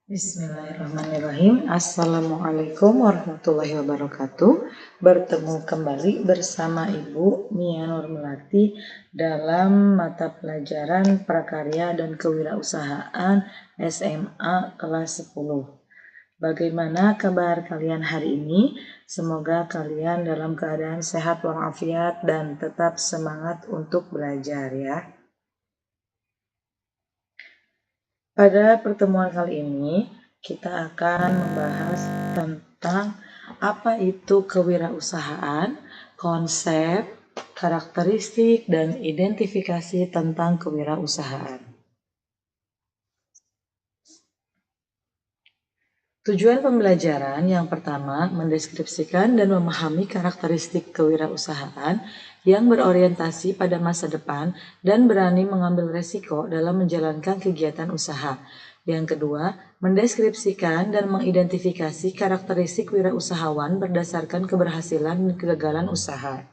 Bismillahirrahmanirrahim. Assalamualaikum warahmatullahi wabarakatuh. Bertemu kembali bersama Ibu Mia Nurmelati dalam mata pelajaran Prakarya dan Kewirausahaan SMA kelas 10. Bagaimana kabar kalian hari ini? Semoga kalian dalam keadaan sehat walafiat dan tetap semangat untuk belajar ya. Pada pertemuan kali ini, kita akan membahas tentang apa itu kewirausahaan, konsep, karakteristik, dan identifikasi tentang kewirausahaan. Tujuan pembelajaran yang pertama, mendeskripsikan dan memahami karakteristik kewirausahaan yang berorientasi pada masa depan dan berani mengambil resiko dalam menjalankan kegiatan usaha. Yang kedua, mendeskripsikan dan mengidentifikasi karakteristik wirausahawan berdasarkan keberhasilan dan kegagalan usaha.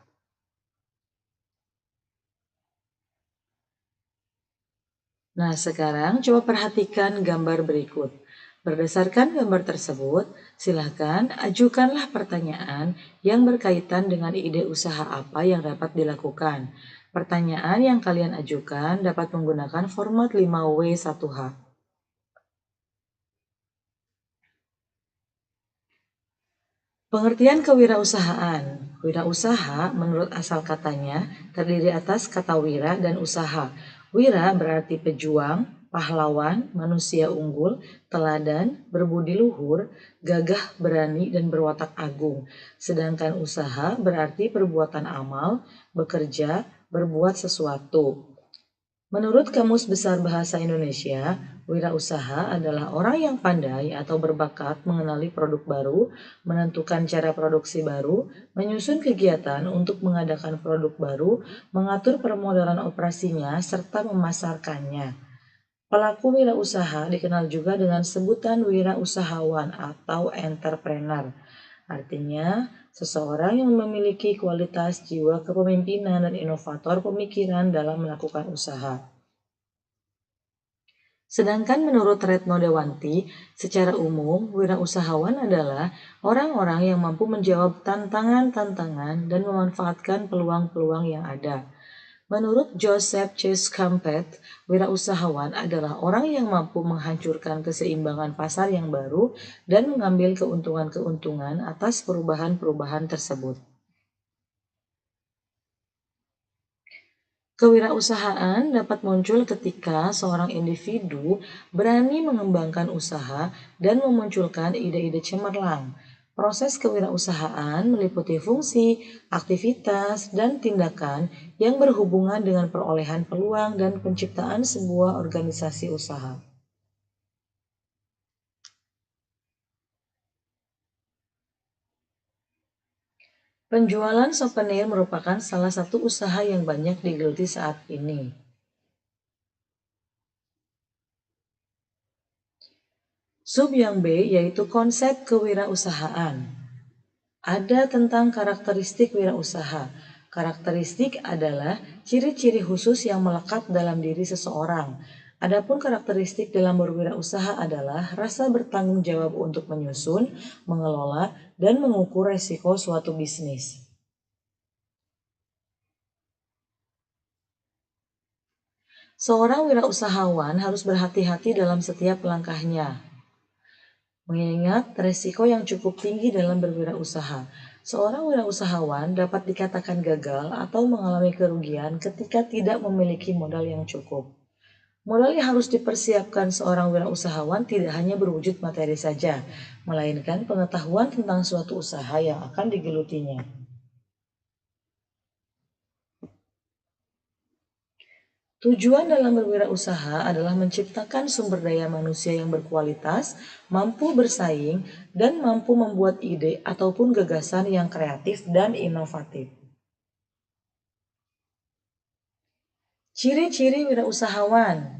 Nah, sekarang coba perhatikan gambar berikut. Berdasarkan gambar tersebut, silakan ajukanlah pertanyaan yang berkaitan dengan ide usaha apa yang dapat dilakukan. Pertanyaan yang kalian ajukan dapat menggunakan format 5W1H. Pengertian kewirausahaan. Wirausaha menurut asal katanya terdiri atas kata wira dan usaha. Wira berarti pejuang, pahlawan, manusia unggul, teladan, berbudi luhur, gagah, berani, dan berwatak agung. Sedangkan usaha berarti perbuatan amal, bekerja, berbuat sesuatu. Menurut Kamus Besar Bahasa Indonesia, wirausaha adalah orang yang pandai atau berbakat mengenali produk baru, menentukan cara produksi baru, menyusun kegiatan untuk mengadakan produk baru, mengatur permodalan operasinya, serta memasarkannya. Pelaku wirausaha dikenal juga dengan sebutan wirausahawan atau entrepreneur. Artinya, seseorang yang memiliki kualitas jiwa kepemimpinan dan inovator pemikiran dalam melakukan usaha. Sedangkan menurut Retno Dewanti, secara umum, wirausahawan adalah orang-orang yang mampu menjawab tantangan-tantangan dan memanfaatkan peluang-peluang yang ada. Menurut Joseph Campbell, wirausahawan adalah orang yang mampu menghancurkan keseimbangan pasar yang baru dan mengambil keuntungan-keuntungan atas perubahan-perubahan tersebut. Kewirausahaan dapat muncul ketika seorang individu berani mengembangkan usaha dan memunculkan ide-ide cemerlang. Proses kewirausahaan meliputi fungsi, aktivitas, dan tindakan yang berhubungan dengan perolehan peluang dan penciptaan sebuah organisasi usaha. Penjualan souvenir merupakan salah satu usaha yang banyak digeluti saat ini. Sub yang B yaitu konsep kewirausahaan. Ada tentang karakteristik wirausaha. Karakteristik adalah ciri-ciri khusus yang melekat dalam diri seseorang. Adapun karakteristik dalam berwirausaha adalah rasa bertanggung jawab untuk menyusun, mengelola, dan mengukur resiko suatu bisnis. Seorang wirausahawan harus berhati-hati dalam setiap langkahnya, mengingat resiko yang cukup tinggi dalam berwirausaha. Seorang wirausahawan dapat dikatakan gagal atau mengalami kerugian ketika tidak memiliki modal yang cukup. Modal yang harus dipersiapkan seorang wirausahawan tidak hanya berwujud materi saja, melainkan pengetahuan tentang suatu usaha yang akan digelutinya. Tujuan dalam berwirausaha adalah menciptakan sumber daya manusia yang berkualitas, mampu bersaing, dan mampu membuat ide ataupun gagasan yang kreatif dan inovatif. Ciri-ciri wirausahawan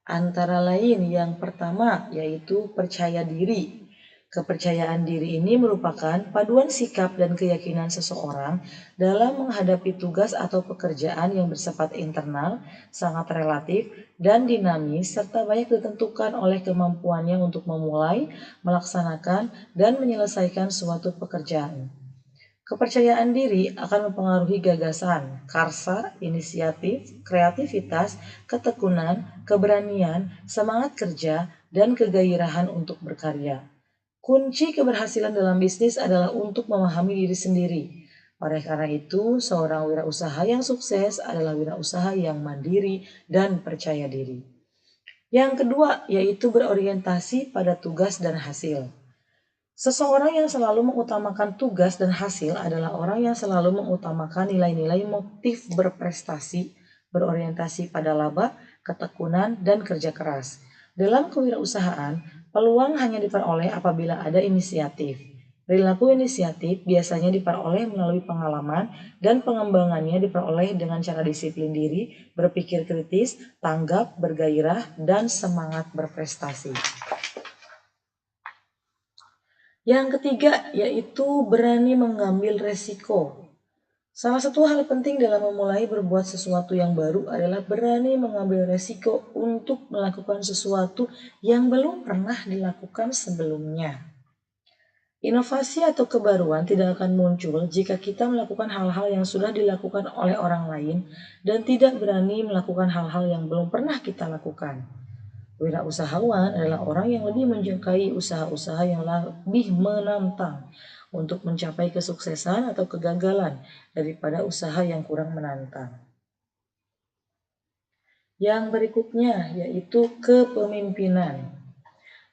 antara lain yang pertama yaitu percaya diri. Kepercayaan diri ini merupakan paduan sikap dan keyakinan seseorang dalam menghadapi tugas atau pekerjaan yang bersifat internal, sangat relatif, dan dinamis, serta banyak ditentukan oleh kemampuannya untuk memulai, melaksanakan, dan menyelesaikan suatu pekerjaan. Kepercayaan diri akan mempengaruhi gagasan, karsa, inisiatif, kreativitas, ketekunan, keberanian, semangat kerja, dan kegairahan untuk berkarya. Kunci keberhasilan dalam bisnis adalah untuk memahami diri sendiri. Oleh karena itu, seorang wirausaha yang sukses adalah wirausaha yang mandiri dan percaya diri. Yang kedua, yaitu berorientasi pada tugas dan hasil. Seseorang yang selalu mengutamakan tugas dan hasil adalah orang yang selalu mengutamakan nilai-nilai motif berprestasi, berorientasi pada laba, ketekunan, dan kerja keras. Dalam kewirausahaan, peluang hanya diperoleh apabila ada inisiatif. Perilaku inisiatif biasanya diperoleh melalui pengalaman dan pengembangannya diperoleh dengan cara disiplin diri, berpikir kritis, tanggap, bergairah, dan semangat berprestasi. Yang ketiga yaitu berani mengambil resiko. Salah satu hal penting dalam memulai berbuat sesuatu yang baru adalah berani mengambil resiko untuk melakukan sesuatu yang belum pernah dilakukan sebelumnya. Inovasi atau kebaruan tidak akan muncul jika kita melakukan hal-hal yang sudah dilakukan oleh orang lain dan tidak berani melakukan hal-hal yang belum pernah kita lakukan. Wirausahawan adalah orang yang lebih menjangkai usaha-usaha yang lebih menantang untuk mencapai kesuksesan atau kegagalan daripada usaha yang kurang menantang. Yang berikutnya yaitu kepemimpinan.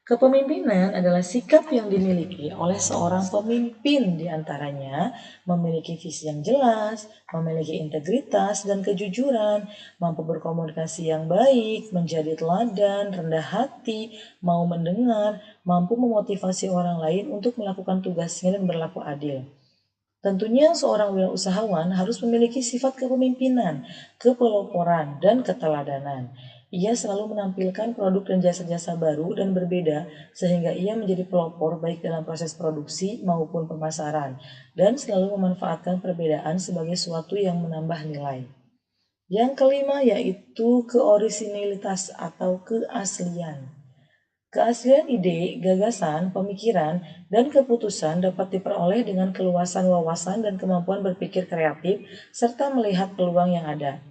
Kepemimpinan adalah sikap yang dimiliki oleh seorang pemimpin, di antaranya memiliki visi yang jelas, memiliki integritas dan kejujuran, mampu berkomunikasi yang baik, menjadi teladan, rendah hati, mau mendengar, mampu memotivasi orang lain untuk melakukan tugasnya dan berlaku adil. Tentunya seorang wirausahawan harus memiliki sifat kepemimpinan, kepeloporan, dan keteladanan. Ia selalu menampilkan produk dan jasa-jasa baru dan berbeda sehingga ia menjadi pelopor baik dalam proses produksi maupun pemasaran dan selalu memanfaatkan perbedaan sebagai suatu yang menambah nilai. Yang kelima yaitu keorisinilitas atau keaslian. Keaslian ide, gagasan, pemikiran, dan keputusan dapat diperoleh dengan keluasan wawasan dan kemampuan berpikir kreatif serta melihat peluang yang ada.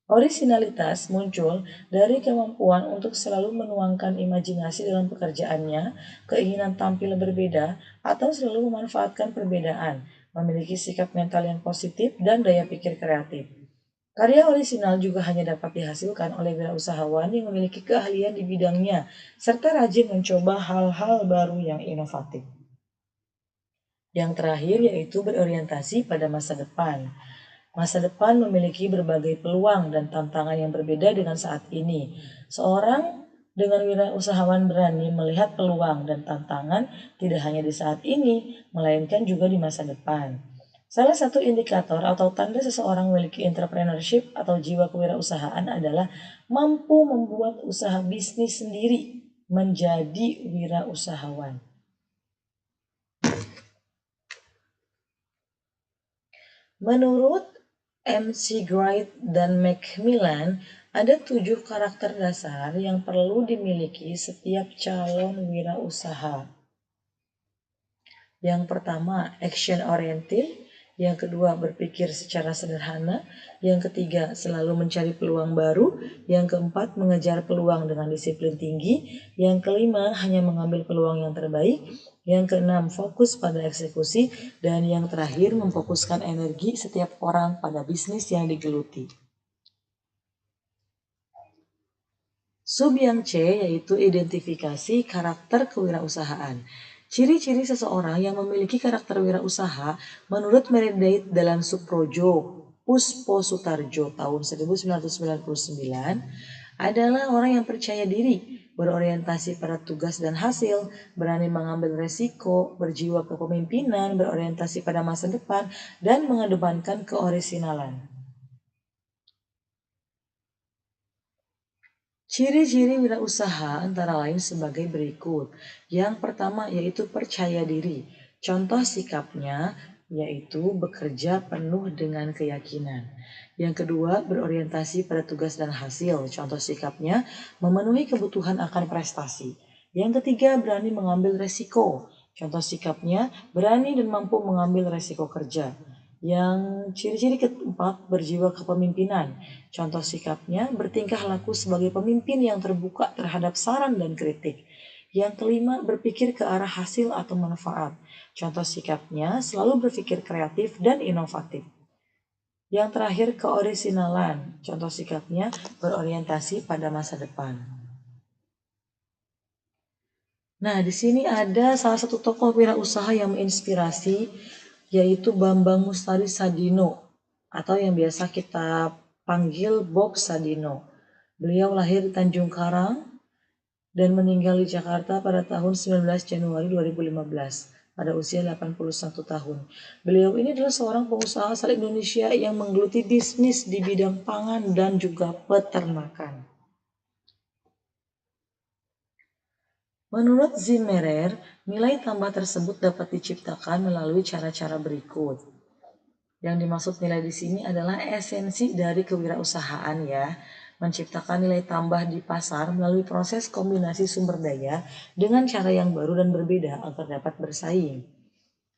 Orisinalitas muncul dari kemampuan untuk selalu menuangkan imajinasi dalam pekerjaannya, keinginan tampil berbeda, atau selalu memanfaatkan perbedaan, memiliki sikap mental yang positif dan daya pikir kreatif. Karya orisinal juga hanya dapat dihasilkan oleh wirausahawan yang memiliki keahlian di bidangnya, serta rajin mencoba hal-hal baru yang inovatif. Yang terakhir yaitu berorientasi pada masa depan. Masa depan memiliki berbagai peluang dan tantangan yang berbeda dengan saat ini. Seorang dengan wirausahawan berani melihat peluang dan tantangan tidak hanya di saat ini, melainkan juga di masa depan. Salah satu indikator atau tanda seseorang memiliki entrepreneurship atau jiwa kewirausahaan adalah mampu membuat usaha bisnis sendiri menjadi wirausahawan. Menurut McGrath dan Macmillan, ada 7 karakter dasar yang perlu dimiliki setiap calon wirausaha. Yang pertama, action oriented. Yang kedua, berpikir secara sederhana. Yang ketiga, selalu mencari peluang baru. Yang keempat, mengejar peluang dengan disiplin tinggi. Yang kelima, hanya mengambil peluang yang terbaik. Yang keenam, fokus pada eksekusi. Dan yang terakhir, memfokuskan energi setiap orang pada bisnis yang digeluti. Sub yang C yaitu identifikasi karakter kewirausahaan. Ciri-ciri seseorang yang memiliki karakter wirausaha menurut Meredith dalam Subprojo Puspo Sutarjo tahun 1999 adalah orang yang percaya diri, berorientasi pada tugas dan hasil, berani mengambil resiko, berjiwa kepemimpinan, berorientasi pada masa depan, dan mengedepankan keorisinalan. Ciri-ciri wirausaha antara lain sebagai berikut. Yang pertama yaitu percaya diri. Contoh sikapnya yaitu bekerja penuh dengan keyakinan. Yang kedua, berorientasi pada tugas dan hasil. Contoh sikapnya memenuhi kebutuhan akan prestasi. Yang ketiga, berani mengambil resiko. Contoh sikapnya berani dan mampu mengambil resiko kerja. Yang ciri-ciri keempat, berjiwa kepemimpinan. Contoh sikapnya bertingkah laku sebagai pemimpin yang terbuka terhadap saran dan kritik. Yang kelima, berpikir ke arah hasil atau manfaat. Contoh sikapnya selalu berpikir kreatif dan inovatif. Yang terakhir, keorisinalan. Contoh sikapnya berorientasi pada masa depan. Nah, di sini ada salah satu tokoh wirausaha yang menginspirasi, yaitu Bambang Mustari Sadino, atau yang biasa kita panggil Bob Sadino. Beliau lahir di Tanjung Karang dan meninggal di Jakarta pada tahun 19 Januari 2015 pada usia 81 tahun. Beliau ini adalah seorang pengusaha asal Indonesia yang menggeluti bisnis di bidang pangan dan juga peternakan. Menurut Zimmerer, nilai tambah tersebut dapat diciptakan melalui cara-cara berikut. Yang dimaksud nilai di sini adalah esensi dari kewirausahaan ya, menciptakan nilai tambah di pasar melalui proses kombinasi sumber daya dengan cara yang baru dan berbeda agar dapat bersaing.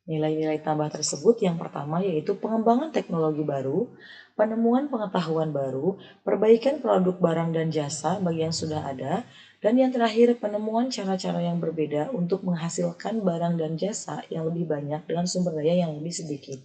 Nilai-nilai tambah tersebut yang pertama yaitu pengembangan teknologi baru, penemuan pengetahuan baru, perbaikan produk barang dan jasa bagi yang sudah ada, dan yang terakhir penemuan cara-cara yang berbeda untuk menghasilkan barang dan jasa yang lebih banyak dengan sumber daya yang lebih sedikit.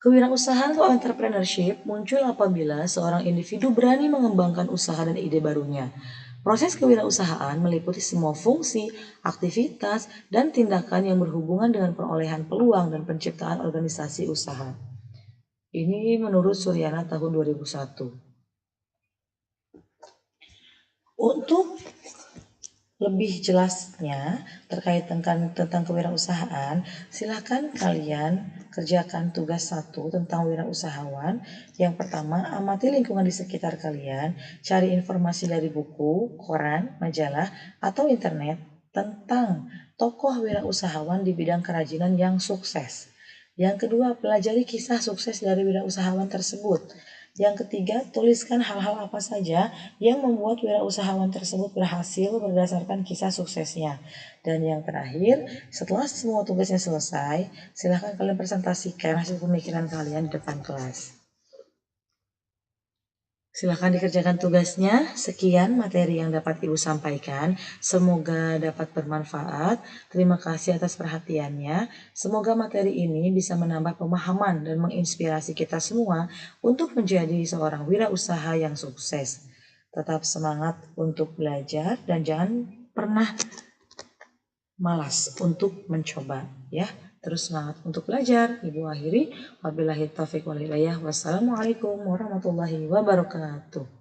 Kewirausahaan atau entrepreneurship muncul apabila seorang individu berani mengembangkan usaha dan ide barunya. Proses kewirausahaan meliputi semua fungsi, aktivitas, dan tindakan yang berhubungan dengan perolehan peluang dan penciptaan organisasi usaha. Ini menurut Suryana tahun 2001. Untuk lebih jelasnya terkait tentang kewirausahaan, silakan kalian kerjakan tugas 1 tentang wirausahawan. Yang pertama, amati lingkungan di sekitar kalian, cari informasi dari buku, koran, majalah, atau internet tentang tokoh wirausahawan di bidang kerajinan yang sukses. Yang kedua, pelajari kisah sukses dari wirausahawan tersebut. Yang ketiga, tuliskan hal-hal apa saja yang membuat wirausahawan tersebut berhasil berdasarkan kisah suksesnya. Dan yang terakhir, setelah semua tugasnya selesai, silahkan kalian presentasikan hasil pemikiran kalian di depan kelas. Silahkan dikerjakan tugasnya. Sekian materi yang dapat Ibu sampaikan. Semoga dapat bermanfaat. Terima kasih atas perhatiannya. Semoga materi ini bisa menambah pemahaman dan menginspirasi kita semua untuk menjadi seorang wirausaha yang sukses. Tetap semangat untuk belajar dan jangan pernah malas untuk mencoba ya. Terus semangat untuk belajar. Ibu akhiri. Wabillahi taufiq wal hidayah. Wassalamualaikum warahmatullahi wabarakatuh.